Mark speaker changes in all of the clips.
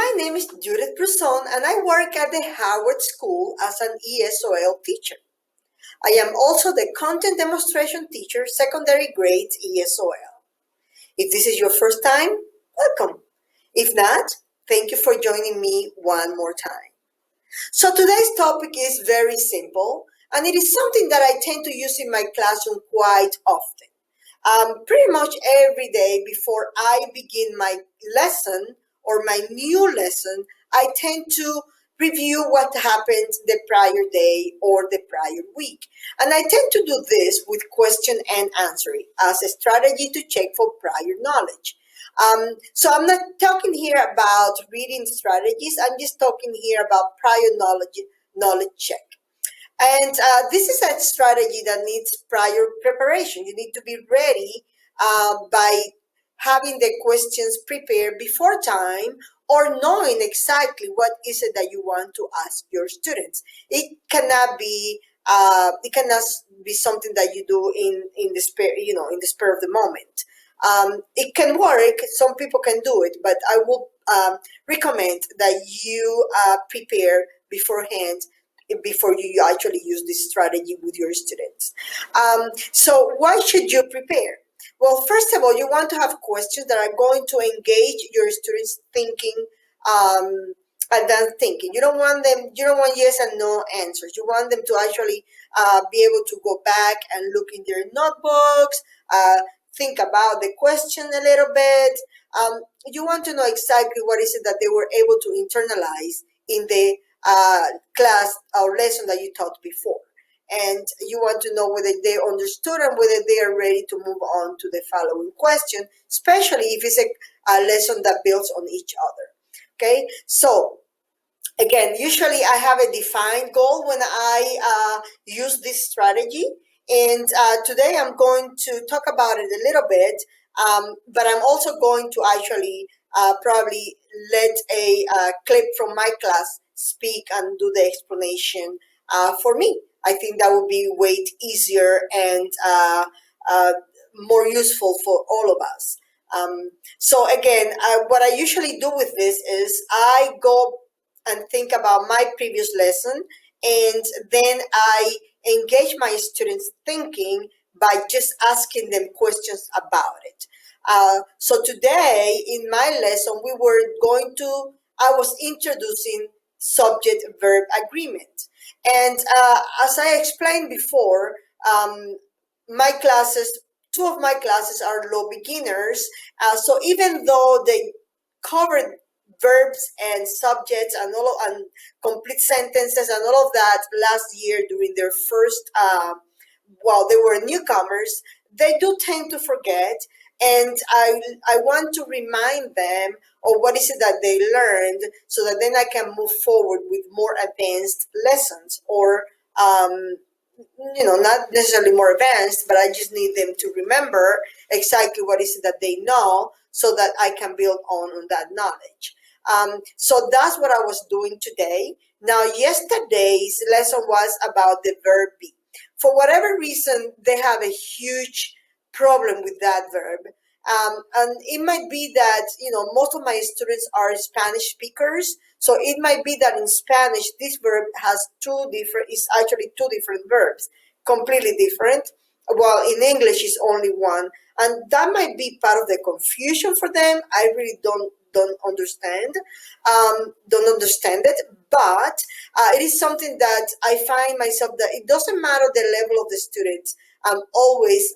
Speaker 1: My name is Judith Brusson, and I work at the Howard School as an ESOL teacher. I am also the content demonstration teacher, secondary grades ESOL. If this is your first time, welcome. If not, thank you for joining me one more time. So today's topic is very simple, and it is something that I tend to use in my classroom quite often. Pretty much every day before I begin my lesson or my new lesson, I tend to review what happened the prior day or the prior week. And I tend to do this with question and answering as a strategy to check for prior knowledge. So I'm not talking here about reading strategies. I'm just talking here about prior knowledge check. And this is a strategy that needs prior preparation. You need to be ready by having the questions prepared before time or knowing exactly what is it that you want to ask your students. It cannot be something that you do in the spare, in the spur of the moment. It can work. Some people can do it, but I will recommend that you prepare beforehand before you actually use this strategy with your students. So why should you prepare? Well, first of all, you want to have questions that are going to engage your students thinking, um, advanced thinking. You don't want yes and no answers. You want them to actually be able to go back and look in their notebooks, think about the question a little bit. You want to know exactly what is it that they were able to internalize in the class or lesson that you taught before. And you want to know whether they understood and whether they are ready to move on to the following question, especially if it's a lesson that builds on each other. Okay, so again, usually I have a defined goal when I use this strategy. And today I'm going to talk about it a little bit, but I'm also going to actually probably let a clip from my class speak and do the explanation for me. I think that would be way easier and more useful for all of us. So again, what I usually do with this is I go and think about my previous lesson, and then I engage my students thinking by just asking them questions about it. So today in my lesson, I was introducing subject verb agreement. And as I explained before, um, my classes, two of my classes are low beginners. So even though they covered verbs and subjects and and complete sentences and all of that last year during their first while they were newcomers, they do tend to forget, and I want to remind them of what is it that they learned so that then I can move forward with more advanced lessons, or not necessarily more advanced, but I just need them to remember exactly what is it that they know so that I can build on that knowledge. So that's what I was doing today. Now, yesterday's lesson was about the verb be. For whatever reason, they have a huge problem with that verb. And it might be that, most of my students are Spanish speakers. So it might be that in Spanish, this verb is actually two different verbs, completely different. While in English, it's only one. And that might be part of the confusion for them. I really don't understand it, but it is something that I find myself that it doesn't matter the level of the students. I'm always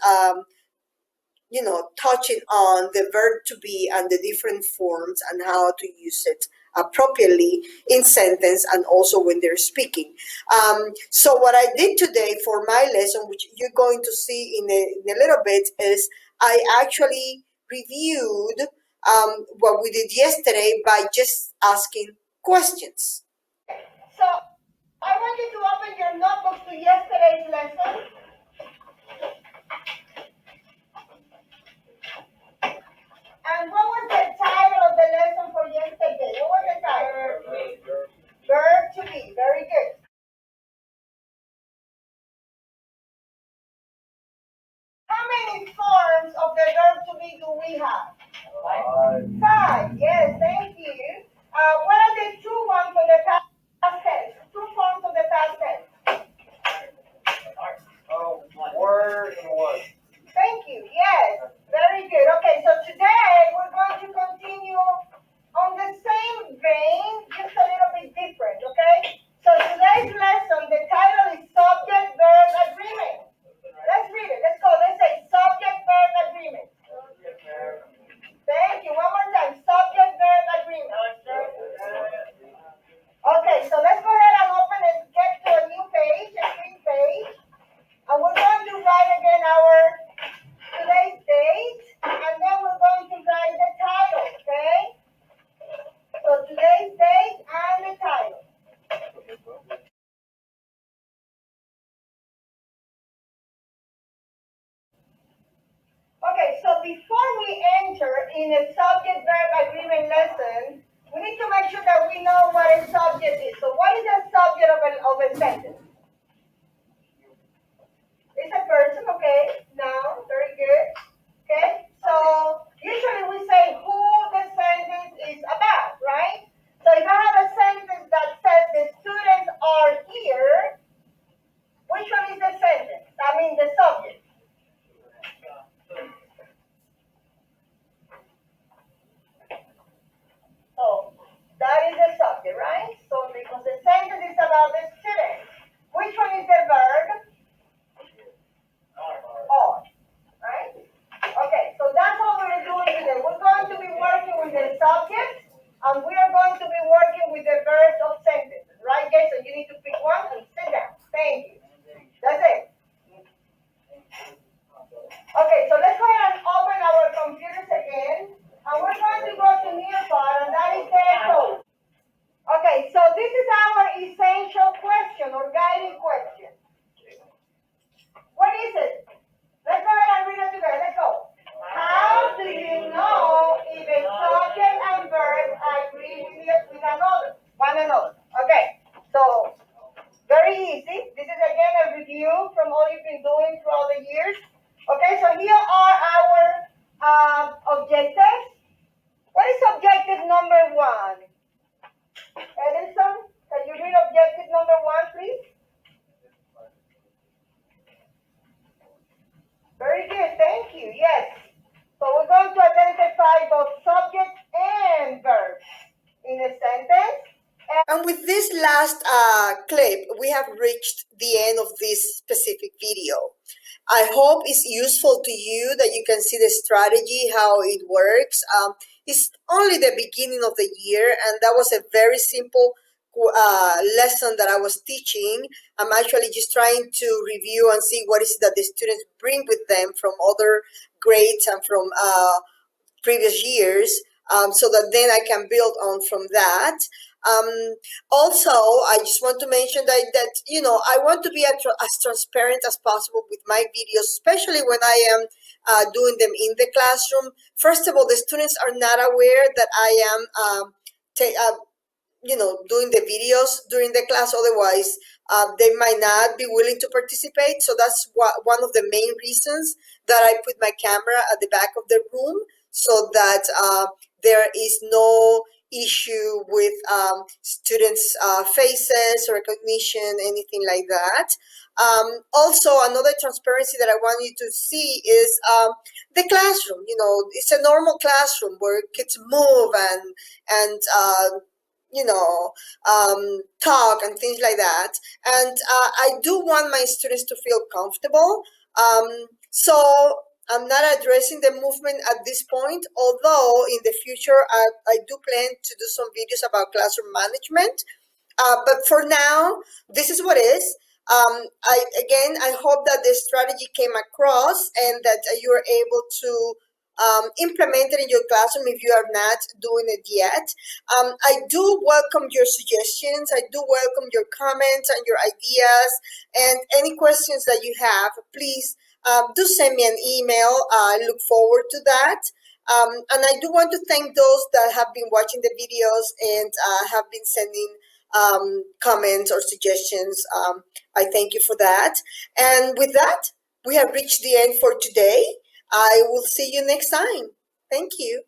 Speaker 1: touching on the verb to be and the different forms and how to use it appropriately in sentence and also when they're speaking. So what I did today for my lesson, which you're going to see in a little bit, is I actually reviewed what we did yesterday by just asking questions. So I want you to open your notebooks to yesterday's lesson. And what was the title of the lesson for yesterday? What was the title? Verb to be. Very good. How many forms of the verb to be do we have? Five. Yes, thank you. a subject is. So what is the subject of a sentence? It's a person, okay? Noun, very good. Okay? So usually we say who the sentence is about, right? So if I have a sentence that says the students are here, which one is the sentence? I mean the subject. So that is the subject, right? So because the sentence is about the students. Which one is the verb? Are. Right? Okay, so that's what we're doing today. We're going to be working with the subject and we are going to be working with the verbs of sentences, right, guys? So you need to pick one and sit down. Thank you. That's it. Okay, so let's go ahead and open our computers again. And we're going to go to new part, and that is the code. Okay, so this is our essential question or guiding question. What is it? Let's go ahead and read it together. Let's go. How do you know if a subject and verb agree with one another? Okay, so very easy. This is again a review from all you've been doing throughout the years. Okay, so here are our objectives. What is objective number one? Edison, can you read objective number one, please? Very good, thank you. Yes. So we're going to identify both subject and verb in a sentence. And with this last clip, we have reached the end of this specific video. I hope it's useful to you, that you can see the strategy, how it works. It's only the beginning of the year, and that was a very simple lesson that I was teaching. I'm actually just trying to review and see what is it that the students bring with them from other grades and from previous years, so that then I can build on from that. Also, I just want to mention that I want to be as transparent as possible with my videos, especially when I am doing them in the classroom. First of all, the students are not aware that I am doing the videos during the class. Otherwise, they might not be willing to participate. So that's one of the main reasons that I put my camera at the back of the room, so that there is no issue with students' faces or recognition, anything like that. Also, another transparency that I want you to see is the classroom. It's a normal classroom where kids move and talk and things like that. And I do want my students to feel comfortable. So I'm not addressing the movement at this point, although in the future I do plan to do some videos about classroom management. But for now, this is what is. I hope that the strategy came across and that you are able to implement it in your classroom if you are not doing it yet. I do welcome your suggestions. I do welcome your comments and your ideas, and any questions that you have. Please do send me an email. I look forward to that. And I do want to thank those that have been watching the videos and have been sending comments or suggestions. I thank you for that. And with that, we have reached the end for today. I will see you next time. Thank you.